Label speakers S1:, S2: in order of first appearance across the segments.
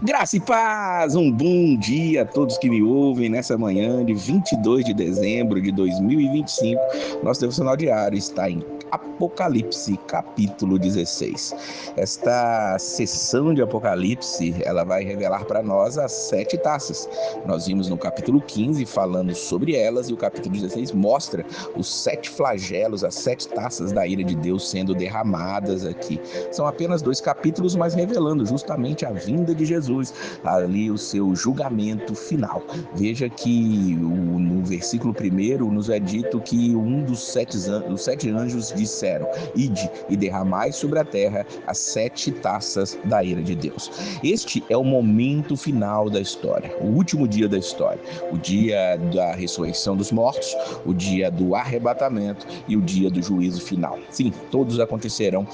S1: Graça e paz, um bom dia a todos que me ouvem nessa manhã de 22 de dezembro de 2025. Nosso devocional diário está em Apocalipse, capítulo 16. Esta sessão de Apocalipse, ela vai revelar para nós as 7 taças. Nós vimos no capítulo 15 falando sobre elas e o capítulo 16 mostra os 7 flagelos, as 7 taças da ira de Deus sendo derramadas aqui. São apenas 2 capítulos, mas revelando justamente a vinda de Jesus, ali o seu julgamento final. Veja que no versículo 1 nos é dito que um dos 7 anjos disseram: ide e derramai sobre a terra as 7 taças da ira de Deus. Este é o momento final da história, o último dia da história, o dia da ressurreição dos mortos, o dia do arrebatamento e o dia do juízo final. Sim, todos acontecerão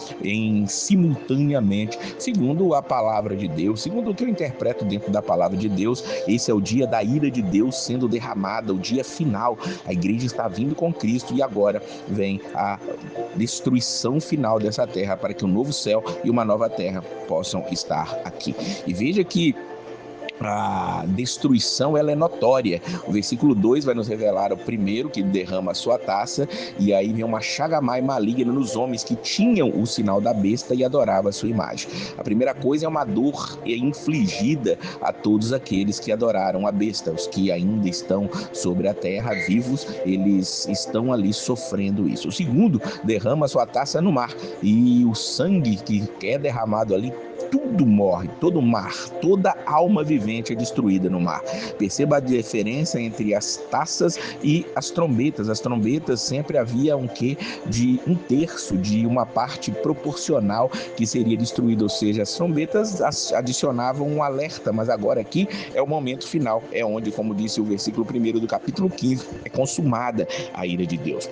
S1: simultaneamente, segundo a palavra de Deus, segundo o que eu interpreto dentro da palavra de Deus. Esse é o dia da ira de Deus sendo derramada, o dia final. A igreja está vindo com Cristo e agora vem a destruição final dessa terra para que um novo céu e uma nova terra possam estar aqui. E veja que a destruição ela é notória. O versículo 2 vai nos revelar o primeiro que derrama a sua taça, e aí vem uma chagamai maligna nos homens que tinham o sinal da besta e adoravam a sua imagem. A primeira coisa é uma dor infligida a todos aqueles que adoraram a besta. Os que ainda estão sobre a terra vivos, eles estão ali sofrendo isso. O segundo derrama a sua taça no mar, e o sangue que é derramado ali, tudo morre, todo mar, toda alma vivente é destruída no mar. Perceba a diferença entre as taças e as trombetas. As trombetas sempre havia um quê de 1/3 de uma parte proporcional que seria destruída, ou seja, as trombetas adicionavam um alerta, mas agora aqui é o momento final, é onde, como disse o versículo 1 do capítulo 15, é consumada a ira de Deus.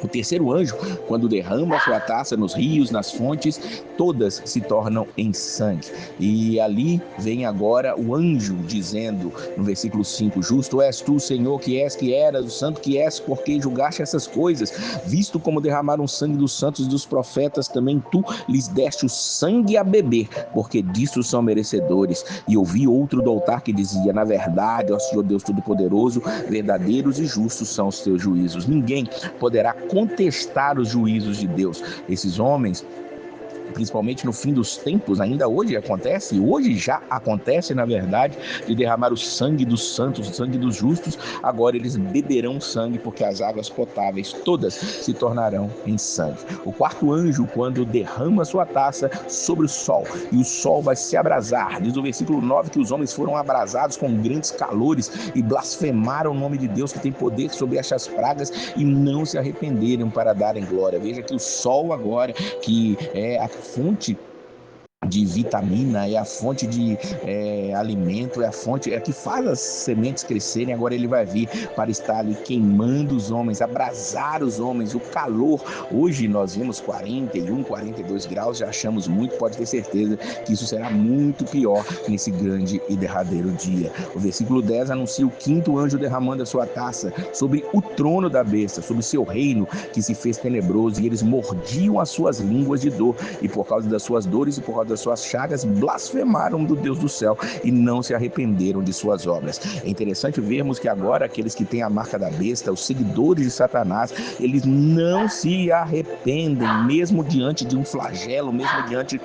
S1: O terceiro anjo, quando derrama sua taça nos rios, nas fontes, todas se tornam em sangue. E ali vem agora o anjo dizendo, no versículo 5, justo és tu, Senhor, que eras, o santo que és, porque julgaste essas coisas. Visto como derramaram sangue dos santos e dos profetas, também tu lhes deste o sangue a beber, porque disso são merecedores. E ouvi outro do altar que dizia, na verdade, ó Senhor Deus Todo-Poderoso, verdadeiros e justos são os teus juízos. Ninguém poderá contestar os juízos de Deus. Esses homens, principalmente no fim dos tempos, ainda hoje acontece, hoje já acontece, na verdade, de derramar o sangue dos santos, o sangue dos justos. Agora eles beberão sangue, porque as águas potáveis todas se tornarão em sangue. O quarto anjo, quando derrama sua taça sobre o sol, e o sol vai se abrasar, diz o versículo 9 que os homens foram abrasados com grandes calores e blasfemaram o nome de Deus que tem poder sobre estas pragas e não se arrependeram para darem glória. Veja que o sol agora, que é a fonte de vitamina, é a fonte de alimento, é a fonte que faz as sementes crescerem, agora ele vai vir para estar ali queimando os homens, abrasar os homens, o calor. Hoje nós vimos 41, 42 graus, já achamos muito, pode ter certeza que isso será muito pior nesse grande e derradeiro dia. O versículo 10 anuncia o quinto anjo derramando a sua taça sobre o trono da besta, sobre o seu reino que se fez tenebroso, e eles mordiam as suas línguas de dor, e por causa das suas dores e por causa das suas chagas, blasfemaram do Deus do céu e não se arrependeram de suas obras. É interessante vermos que agora aqueles que têm a marca da besta, os seguidores de Satanás, eles não se arrependem, mesmo diante de um flagelo, mesmo diante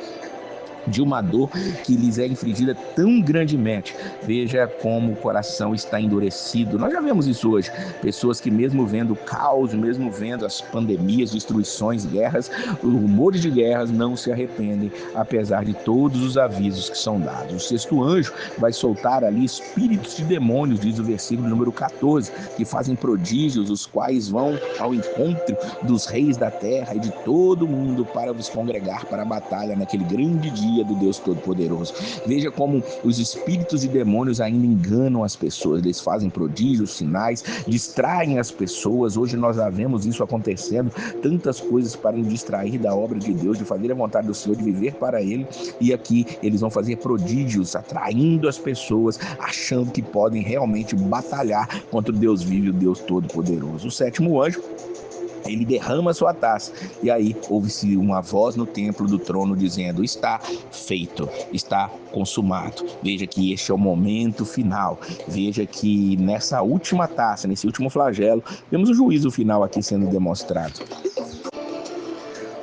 S1: de uma dor que lhes é infligida tão grandemente. Veja como o coração está endurecido. Nós já vemos isso hoje. Pessoas que mesmo vendo o caos, mesmo vendo as pandemias, destruições, guerras, rumores de guerras, não se arrependem, apesar de todos os avisos que são dados. O sexto anjo vai soltar ali espíritos de demônios, diz o versículo número 14, que fazem prodígios, os quais vão ao encontro dos reis da terra e de todo mundo para os congregar para a batalha naquele grande dia do Deus Todo-Poderoso. Veja como os espíritos de demônios ainda enganam as pessoas. Eles fazem prodígios, sinais, distraem as pessoas. Hoje nós já vemos isso acontecendo, tantas coisas para nos distrair da obra de Deus, de fazer a vontade do Senhor, de viver para Ele. E aqui eles vão fazer prodígios, atraindo as pessoas, achando que podem realmente batalhar contra o Deus vivo e o Deus Todo-Poderoso. O sétimo anjo ele derrama sua taça, e aí ouve-se uma voz no templo do trono dizendo: está feito, está consumado. Veja que este é o momento final. Veja que nessa última taça, nesse último flagelo, vemos o juízo final aqui sendo demonstrado.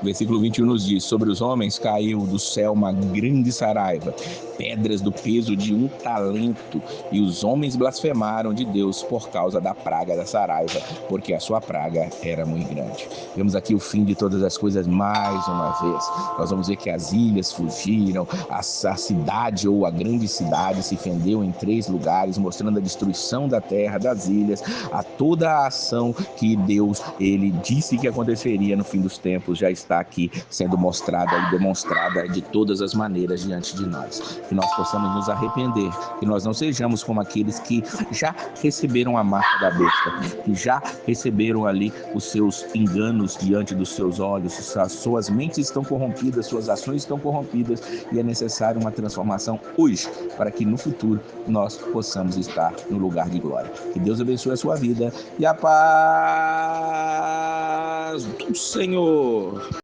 S1: O versículo 21 nos diz: sobre os homens caiu do céu uma grande saraiva, pedras do peso de 1 talento, e os homens blasfemaram de Deus por causa da praga da saraiva, porque a sua praga era muito grande. Vemos aqui o fim de todas as coisas mais uma vez. Nós vamos ver que as ilhas fugiram, a cidade ou a grande cidade se fendeu em 3 lugares, mostrando a destruição da terra, das ilhas, a toda a ação que Deus ele disse que aconteceria no fim dos tempos já está aqui sendo mostrada e demonstrada de todas as maneiras diante de nós. Que nós possamos nos arrepender, que nós não sejamos como aqueles que já receberam a marca da besta, que já receberam ali os seus enganos diante dos seus olhos, as suas mentes estão corrompidas, suas ações estão corrompidas, e é necessário uma transformação hoje, para que no futuro nós possamos estar no lugar de glória. Que Deus abençoe a sua vida e a paz do Senhor.